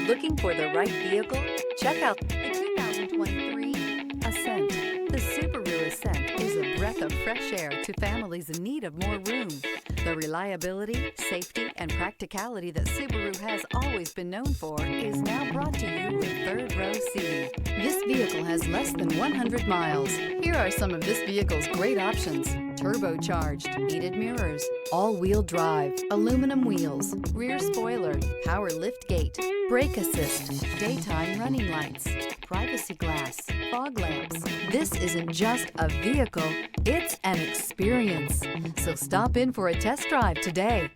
Looking for the right vehicle? Check out the 2023 Ascent. The Subaru Ascent is a breath of fresh air to families in need of more room. The reliability, safety, and practicality that Subaru has always been known for is now brought to you with third-row seating. This vehicle has less than 100 miles. Here are some of this vehicle's great options: turbocharged, heated mirrors, all-wheel drive, aluminum wheels, rear spoiler, power liftgate, brake assist, daytime running lights, privacy glass, fog lamps. This isn't just a vehicle, it's an experience. So stop in for a test drive today.